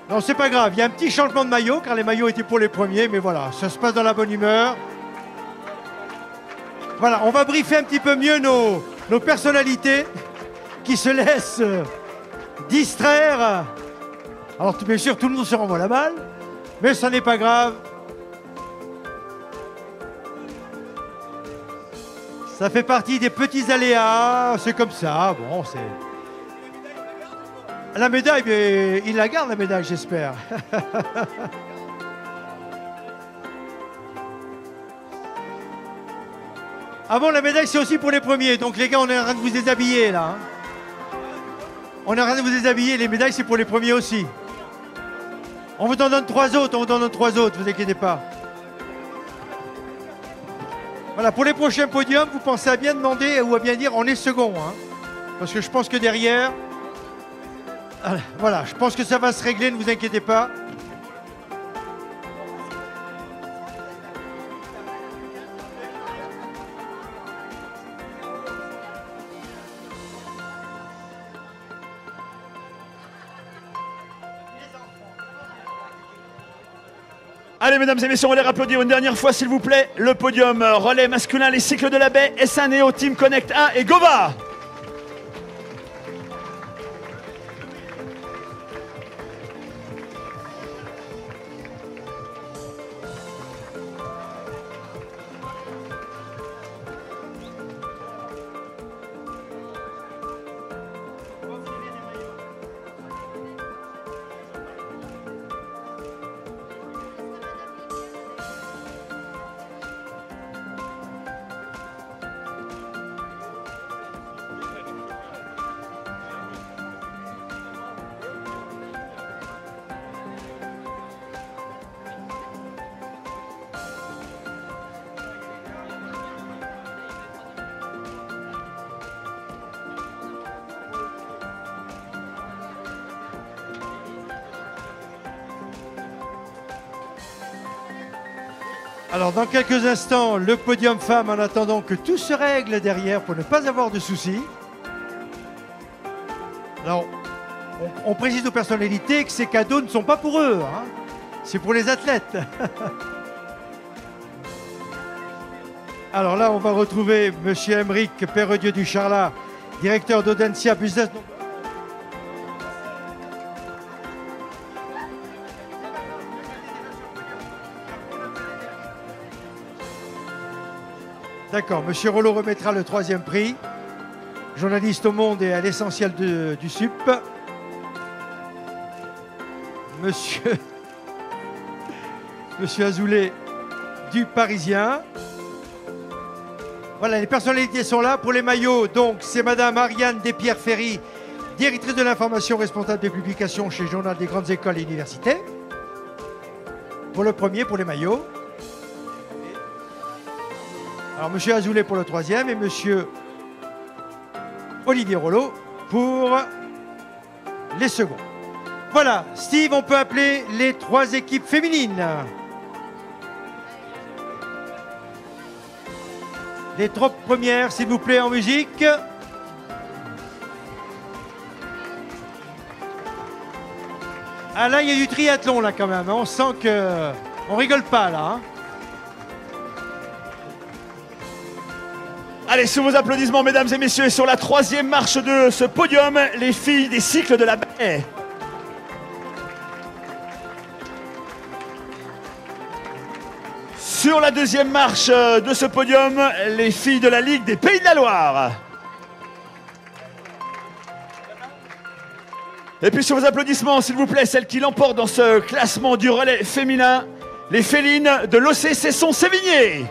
Non, c'est pas grave, il y a un petit changement de maillot, car les maillots étaient pour les premiers, mais voilà, ça se passe dans la bonne humeur. Voilà, on va briefer un petit peu mieux nos personnalités. qui se laisse distraire. Alors bien sûr, tout le monde se renvoie la balle, mais ça n'est pas grave. Ça fait partie des petits aléas, c'est comme ça. Bon, c'est... La médaille, mais il la garde la médaille, j'espère. Ah bon, la médaille, c'est aussi pour les premiers. Donc les gars, on est en train de vous déshabiller là. Hein. On est en train de vous déshabiller. Les médailles, c'est pour les premiers aussi. On vous en donne 3 autres. On vous en donne 3 autres. Vous inquiétez pas. Voilà, pour les prochains podiums, vous pensez à bien demander ou à bien dire on est second. Hein. Parce que je pense que derrière... Voilà, je pense que ça va se régler, ne vous inquiétez pas. Allez, mesdames et messieurs, on va les applaudir une dernière fois, s'il vous plaît. Le podium relais masculin, les cycles de la baie, SNEO, Team Connect 1 et Gova. Alors dans quelques instants, le podium femmes en attendant que tout se règle derrière pour ne pas avoir de soucis. Alors, on précise aux personnalités que ces cadeaux ne sont pas pour eux, hein. C'est pour les athlètes. Alors là, on va retrouver Monsieur Emeric Perredieu du Charlat, directeur d'Audencia Business. D'accord, Monsieur Rollo remettra le 3e prix. Journaliste au Monde et à l'essentiel du SUP. Monsieur Azoulay du Parisien. Voilà, les personnalités sont là. Pour les maillots, donc, c'est Madame Ariane Despierres-Ferry, directrice de l'information responsable des publications chez Journal des grandes écoles et universités. Pour le premier, pour les maillots. Alors, Monsieur Azoulay pour le 3e et Monsieur Olivier Rollo pour les seconds. Voilà, Steve, on peut appeler les 3 équipes féminines. Les 3 premières, s'il vous plaît, en musique. Ah là, il y a du triathlon, là, quand même. On sent que... On rigole pas, là. Hein. Allez, sous vos applaudissements, mesdames et messieurs, sur la 3e marche de ce podium, les filles des cycles de la baie. Sur la 2e marche de ce podium, les filles de la Ligue des Pays de la Loire. Et puis sur vos applaudissements, s'il vous plaît, celles qui l'emportent dans ce classement du relais féminin, les félines de l'OC Cesson-Sévigné.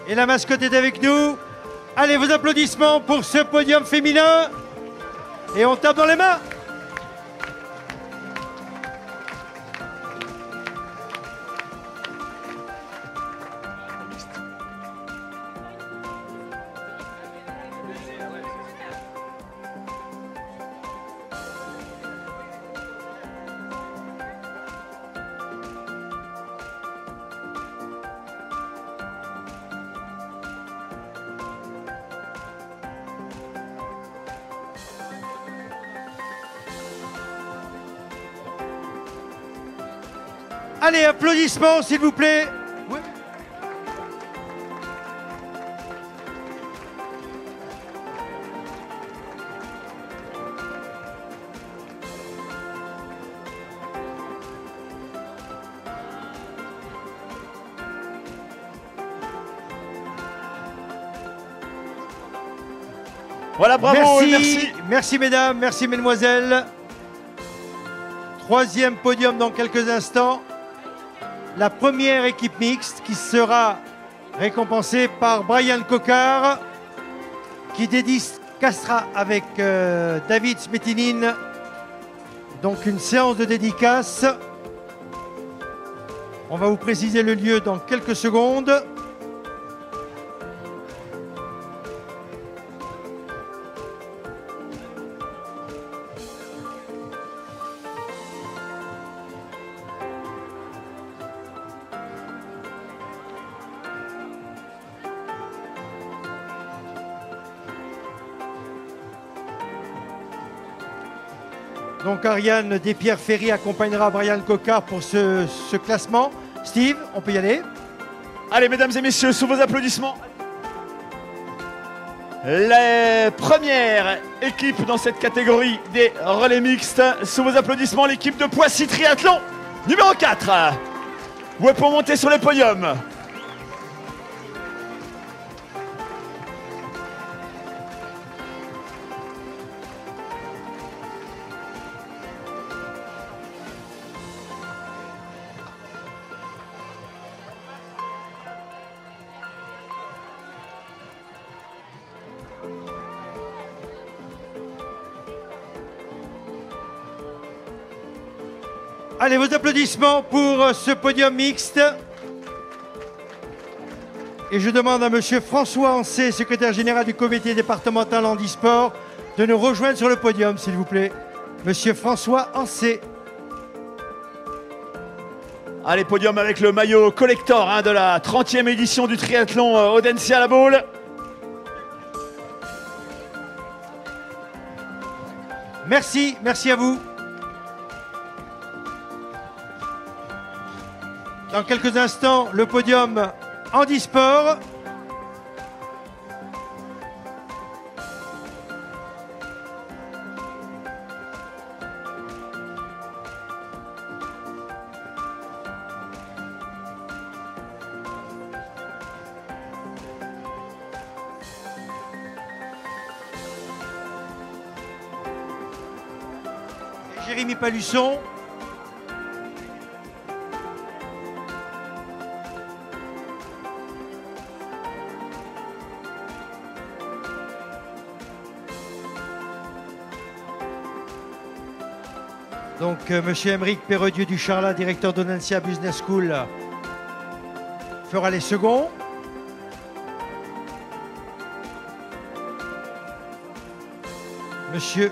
Et la mascotte est avec nous. Allez, vos applaudissements pour ce podium féminin. Et on tape dans les mains. Allez, applaudissements s'il vous plaît. Oui. Voilà, bravo et merci. Merci mesdames, merci mesdemoiselles. Troisième podium dans quelques instants. La première équipe mixte qui sera récompensée par Brian Coquart, qui dédicacera avec David Smetinine. Donc une séance de dédicace. On va vous préciser le lieu dans quelques secondes. Donc Ariane Despierre-Ferry accompagnera Brian Coquart pour ce classement. Steve, on peut y aller? Allez, mesdames et messieurs, sous vos applaudissements. La première équipe dans cette catégorie des relais mixtes. Sous vos applaudissements, l'équipe de Poissy Triathlon, numéro 4. Vous pouvez monter sur le podium. Allez, vos applaudissements pour ce podium mixte. Et je demande à monsieur François Ancet, secrétaire général du comité départemental handisport, de nous rejoindre sur le podium, s'il vous plaît. Monsieur François Ancet. Allez, podium avec le maillot collector de la 30e édition du triathlon Audencia La Baule. Merci, merci à vous. Dans quelques instants, le podium handisport. Jérémy Palusson. Donc, monsieur Émeric Perredieu du Charlat, directeur d'Audencia Business School, fera les seconds. Monsieur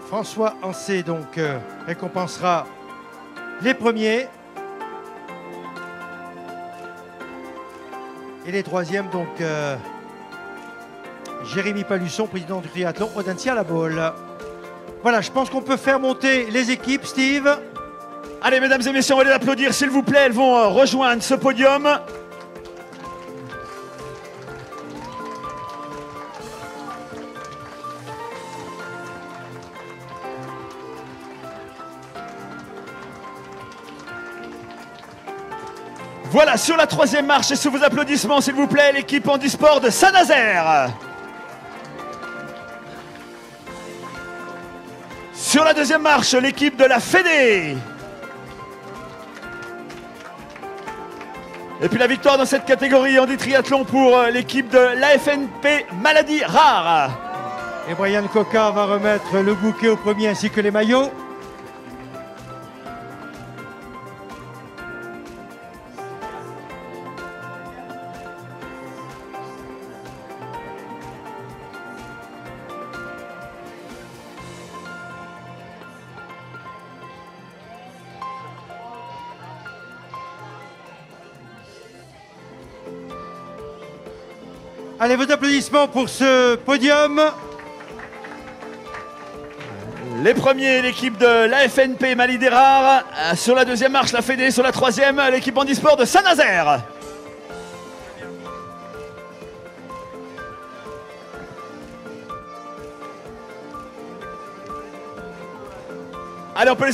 François Ancet, donc, récompensera les premiers. Et les troisièmes, donc, Jérémy Palusson, président du triathlon Audencia La Baule. Voilà, je pense qu'on peut faire monter les équipes, Steve. Allez, mesdames et messieurs, on va les applaudir, s'il vous plaît. Elles vont rejoindre ce podium. Voilà, sur la troisième marche, et sous vos applaudissements, s'il vous plaît, l'équipe handisport de Saint-Nazaire. Sur la deuxième marche, l'équipe de la Fédé. Et puis la victoire dans cette catégorie handi triathlon pour l'équipe de l'AFNP Maladies Rares. Et Brian Coquart va remettre le bouquet au premier ainsi que les maillots. Allez, vos applaudissements pour ce podium. Les premiers, l'équipe de l'AFNP Mali-Dérard. Sur la deuxième marche, la Fédé. Sur la troisième, l'équipe Handisport de Saint-Nazaire. Allez, on peut les